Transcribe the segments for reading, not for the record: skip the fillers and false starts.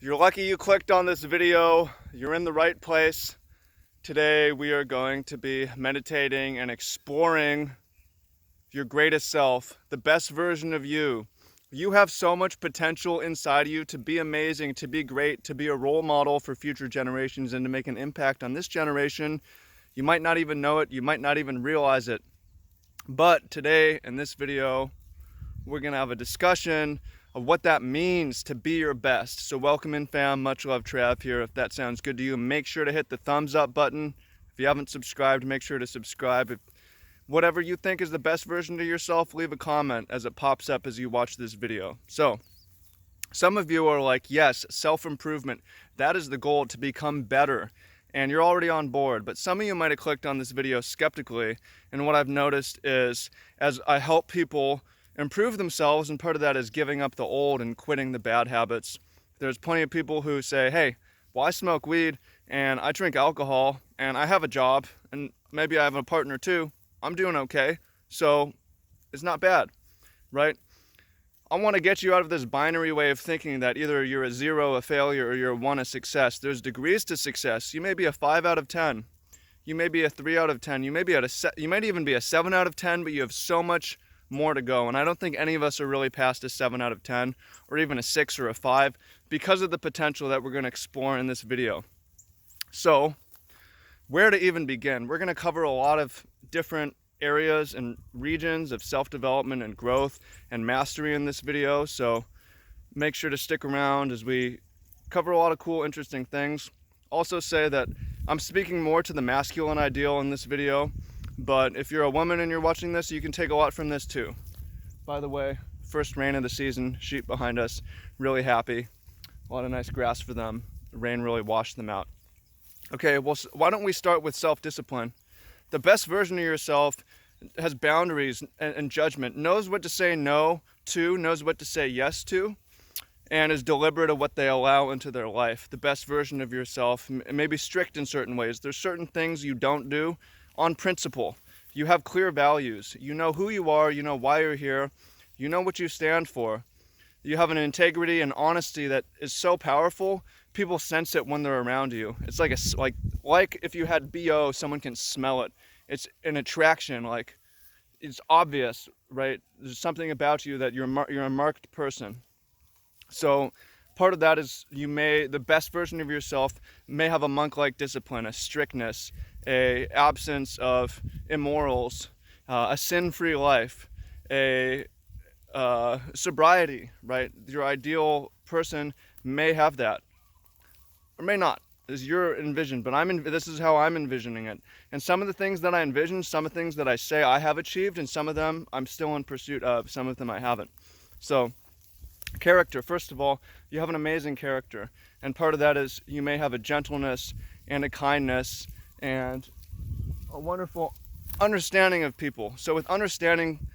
You're lucky you clicked on this video. You're in the right place. Today we are going to be meditating and exploring your greatest self, the best version of you. You have so much potential inside you to be amazing, to be great, to be a role model for future generations and to make an impact on this generation. You might not even know it, you might not even realize it. But today in this video, we're gonna have a discussion of what that means to be your best. So welcome in, fam. Much love, Trav here. If that sounds good to you, make sure to hit the thumbs up button. If you haven't subscribed, make sure to subscribe. If whatever you think is the best version of yourself, leave a comment as it pops up as you watch this video. So some of you are like, yes, self-improvement. That is the goal, to become better. And you're already on board. But some of you might have clicked on this video skeptically. And what I've noticed is, as I help people improve themselves, and part of that is giving up the old and quitting the bad habits, there's plenty of people who say, hey, well, I smoke weed and I drink alcohol and I have a job and maybe I have a partner too. I'm doing okay, so it's not bad, right? I want to get you out of this binary way of thinking that either you're a 0, a failure, or you're a 1, a success. There's degrees to success. You may be a 5 out of 10. You may be a 3 out of 10. You might even be a 7 out of 10, but you have so much more to go. And I don't think any of us are really past a 7 out of 10 or even a 6 or a 5 because of the potential that we're going to explore in this video. So where to even begin? We're going to cover a lot of different areas and regions of self-development and growth and mastery in this video. So make sure to stick around as we cover a lot of cool, interesting things. Also say that I'm speaking more to the masculine ideal in this video, but if you're a woman and you're watching this, you can take a lot from this too. By the way, first rain of the season, sheep behind us, really happy. A lot of nice grass for them. The rain really washed them out. Okay, well, why don't we start with self-discipline? The best version of yourself has boundaries and judgment, knows what to say no to, knows what to say yes to, and is deliberate of what they allow into their life. The best version of yourself may be strict in certain ways. There's certain things you don't do on principle. You have clear values. You know who you are, you know why you're here, you know what you stand for. You have an integrity and honesty that is so powerful, people sense it when they're around you. It's like if you had BO, someone can smell it. It's an attraction, like it's obvious, right? There's something about you that you're a marked person. So part of that is the best version of yourself may have a monk-like discipline, a strictness, a absence of immorals, a sin-free life, a sobriety, right? Your ideal person may have that, or may not. Is your envision, but this is how I'm envisioning it. And some of the things that I envision, some of the things that I say I have achieved, and some of them I'm still in pursuit of, some of them I haven't. So character, first of all, you have an amazing character, and part of that is you may have a gentleness and a kindness and a wonderful understanding of people. So with understanding,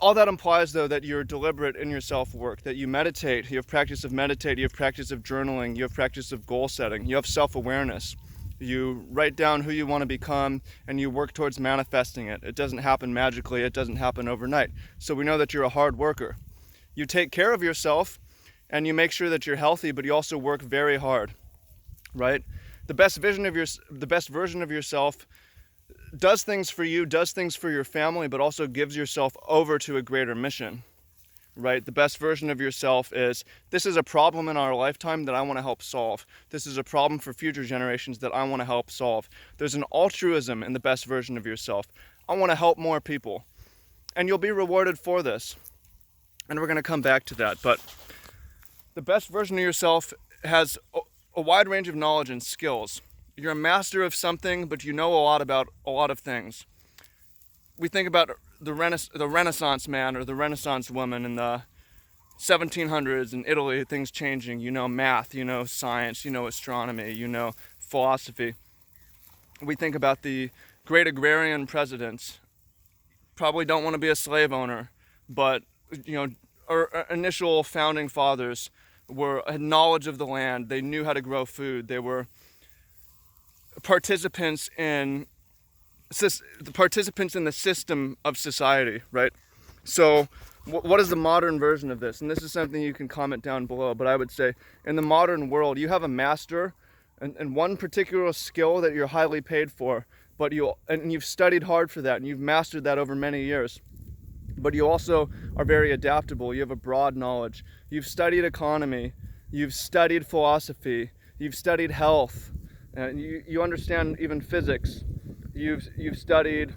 all that implies, though, that you're deliberate in your self-work, that you meditate, you have practice of meditate, you have practice of journaling, you have practice of goal setting, you have self-awareness. You write down who you want to become and you work towards manifesting it. It doesn't happen magically, it doesn't happen overnight. So we know that you're a hard worker. You take care of yourself and you make sure that you're healthy, but you also work very hard, right? The best version of yourself does things for you, does things for your family, but also gives yourself over to a greater mission, right? The best version of yourself is, this is a problem in our lifetime that I want to help solve. This is a problem for future generations that I want to help solve. There's an altruism in the best version of yourself. I want to help more people. And you'll be rewarded for this. And we're going to come back to that. But the best version of yourself has a wide range of knowledge and skills. You're a master of something, but you know a lot about a lot of things. We think about the Renaissance man or the Renaissance woman in the 1700s in Italy, things changing. You know math, you know science, you know astronomy, you know philosophy. We think about the great agrarian presidents. Probably don't want to be a slave owner, but our initial founding fathers had knowledge of the land. They knew how to grow food. They were participants in the system of society, right? So what is the modern version of this? And this is something you can comment down below, but I would say in the modern world, you have a master and one particular skill that you're highly paid for, but you've studied hard for that and you've mastered that over many years. But you also are very adaptable. You have a broad knowledge. You've studied economy, you've studied philosophy, you've studied health, and you understand even physics. You've studied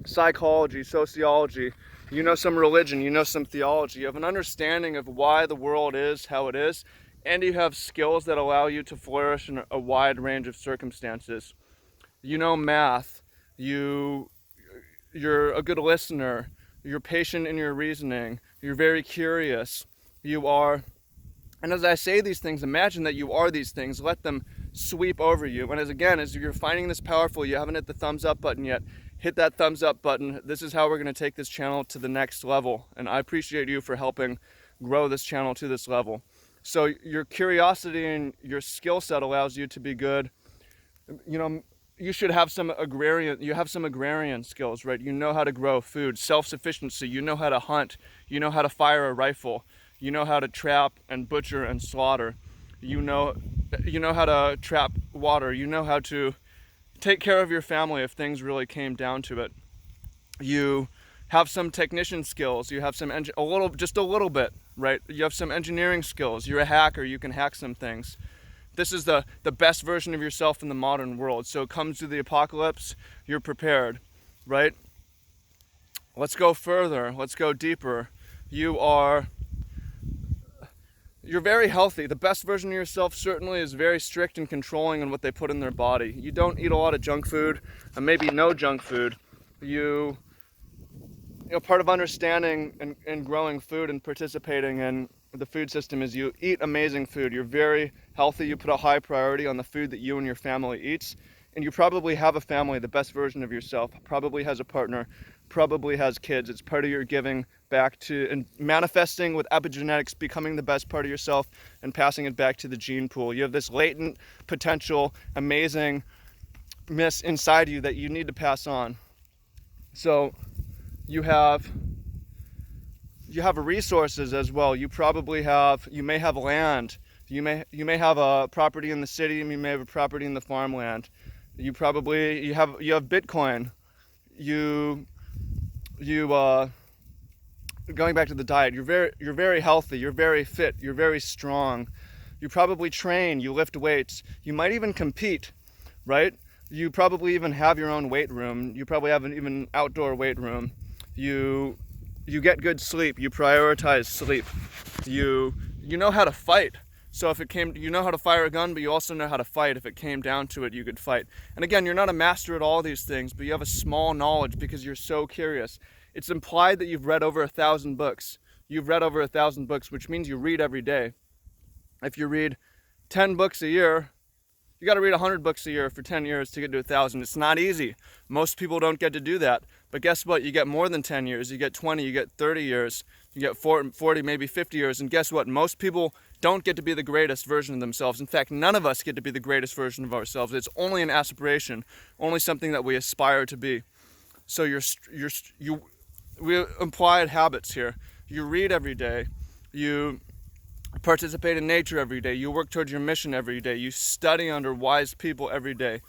psychology, sociology, you know some religion, you know some theology, you have an understanding of why the world is how it is, and you have skills that allow you to flourish in a wide range of circumstances. You know math, you're a good listener, you're patient in your reasoning, you're very curious, and as I say these things, imagine that you are these things, let them sweep over you. And as you're finding this powerful, you haven't hit the thumbs up button yet, hit that thumbs up button. This is how we're going to take this channel to the next level. And I appreciate you for helping grow this channel to this level. So your curiosity and your skill set allows you to be good. You should have some agrarian skills, right? You know how to grow food, self-sufficiency, you know how to hunt, you know how to fire a rifle, you know how to trap and butcher and slaughter, you know how to trap water, you know how to take care of your family if things really came down to it. You have some technician skills, you have just a little bit, right? You have some engineering skills, you're a hacker, you can hack some things. This is the best version of yourself in the modern world. So it comes to the apocalypse, you're prepared, right? Let's go further, let's go deeper. You're very healthy. The best version of yourself certainly is very strict and controlling on what they put in their body. You don't eat a lot of junk food, and maybe no junk food. Part of understanding and growing food and participating in the food system is you eat amazing food. You're very healthy. You put a high priority on the food that you and your family eats. And you probably have a family, the best version of yourself, probably has a partner, probably has kids. It's part of your giving back to and manifesting with epigenetics, becoming the best part of yourself and passing it back to the gene pool. You have this latent potential, amazing miss inside you that you need to pass on. So you have resources as well. You may have land. You may have a property in the city, and you may have a property in the farmland. You have Bitcoin. Going back to the diet, you're very healthy, you're very fit, you're very strong. You probably train, you lift weights. You might even compete, right? You probably even have your own weight room. You probably have an even outdoor weight room. You get good sleep, you prioritize sleep. You know how to fight. So you know how to fire a gun, but you also know how to fight. If it came down to it, you could fight. And again, you're not a master at all these things, but you have a small knowledge because you're so curious. It's implied that you've read over 1,000 books. You've read over 1,000 books, which means you read every day. If you read 10 books a year, you got to read 100 books a year for 10 years to get to 1,000. It's not easy. Most people don't get to do that. But guess what? You get more than 10 years. You get 20, you get 30 years, you get 40, maybe 50 years. And guess what? Most people don't get to be the greatest version of themselves. In fact, none of us get to be the greatest version of ourselves. It's only an aspiration, only something that we aspire to be. So we implied habits here. You read every day. You participate in nature every day. You work towards your mission every day. You study under wise people every day.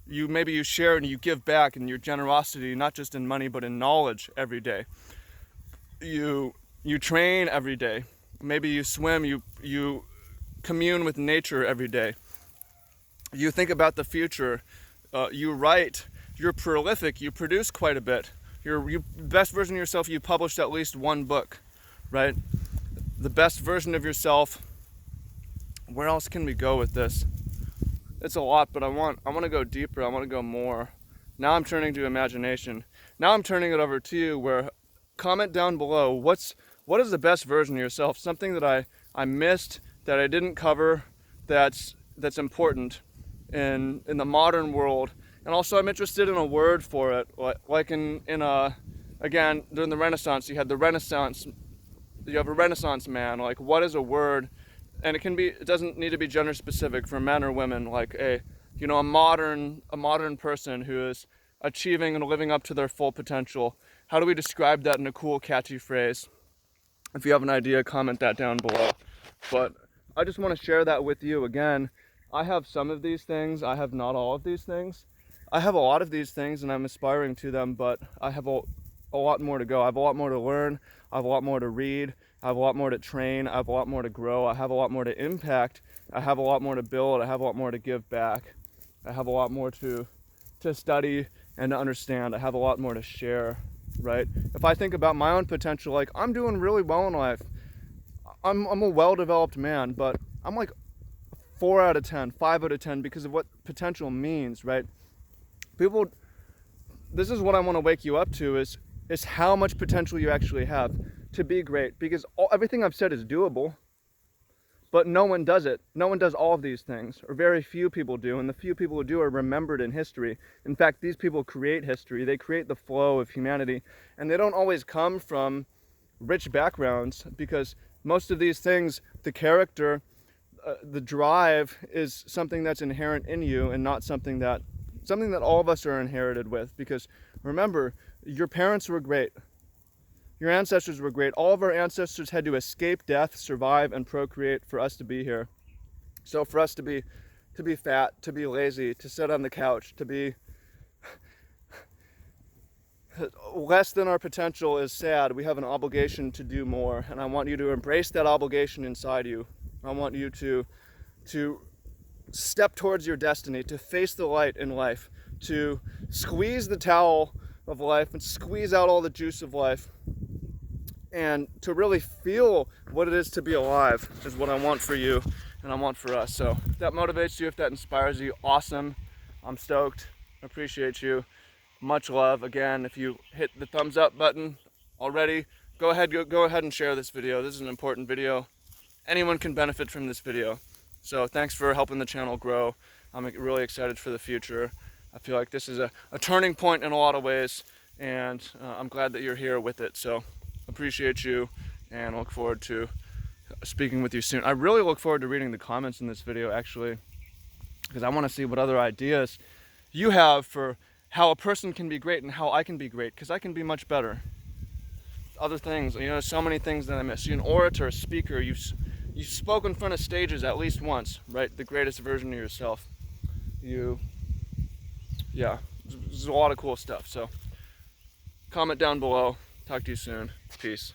Maybe you share and you give back in your generosity, not just in money, but in knowledge every day. You train every day. Maybe you swim, you commune with nature every day. You think about the future. You write. You're prolific. You produce quite a bit. You're best version of yourself, you published at least one book, right? The best version of yourself. Where else can we go with this? It's a lot, but I want to go deeper. I want to go more. Now I'm turning to imagination. Now I'm turning it over to you, where comment down below what is the best version of yourself? Something that I missed, that I didn't cover, that's important in the modern world. And also I'm interested in a word for it, like again, during the Renaissance, you have a Renaissance man. Like, what is a word? And it doesn't need to be gender specific for men or women, like a modern person who is achieving and living up to their full potential. How do we describe that in a cool, catchy phrase? If you have an idea, comment that down below. But I just want to share that with you again. I have some of these things. I have not all of these things. I have a lot of these things and I'm aspiring to them, but I have a lot more to go. I have a lot more to learn. I have a lot more to read. I have a lot more to train. I have a lot more to grow. I have a lot more to impact. I have a lot more to build. I have a lot more to give back. I have a lot more to study and to understand. I have a lot more to share, right? If I think about my own potential, like I'm doing really well in life. I'm a well-developed man, but I'm like 4 out of 10, 5 out of 10 because of what potential means, right? People, this is what I want to wake you up to is how much potential you actually have to be great, because everything I've said is doable, but no one does it. No one does all of these things, or very few people do, and the few people who do are remembered in history. In fact, these people create history. They create the flow of humanity, and they don't always come from rich backgrounds, because most of these things, the character, the drive is something that's inherent in you and not something that all of us are inherited with. Because remember, your parents were great. Your ancestors were great. All of our ancestors had to escape death, survive, and procreate for us to be here. So for us to be fat, to be lazy, to sit on the couch, to be less than our potential is sad. We have an obligation to do more, and I want you to embrace that obligation inside you. I want you to step towards your destiny, to face the light in life, to squeeze the towel of life and squeeze out all the juice of life, and to really feel what it is to be alive is what I want for you and I want for us. So if that motivates you, if that inspires you, awesome. I'm stoked. I appreciate you. Much love. Again, if you hit the thumbs up button already, go ahead and share this video. This is an important video. Anyone can benefit from this video. So thanks for helping the channel grow. I'm really excited for the future. I feel like this is a turning point in a lot of ways, and I'm glad that you're here with it. So appreciate you, and look forward to speaking with you soon. I really look forward to reading the comments in this video, actually, because I want to see what other ideas you have for how a person can be great and how I can be great, because I can be much better. Other things, you know, so many things that I miss. You're an orator, a speaker, you spoke in front of stages at least once, right? The greatest version of yourself. Yeah, there's a lot of cool stuff. So comment down below. Talk to you soon. Peace.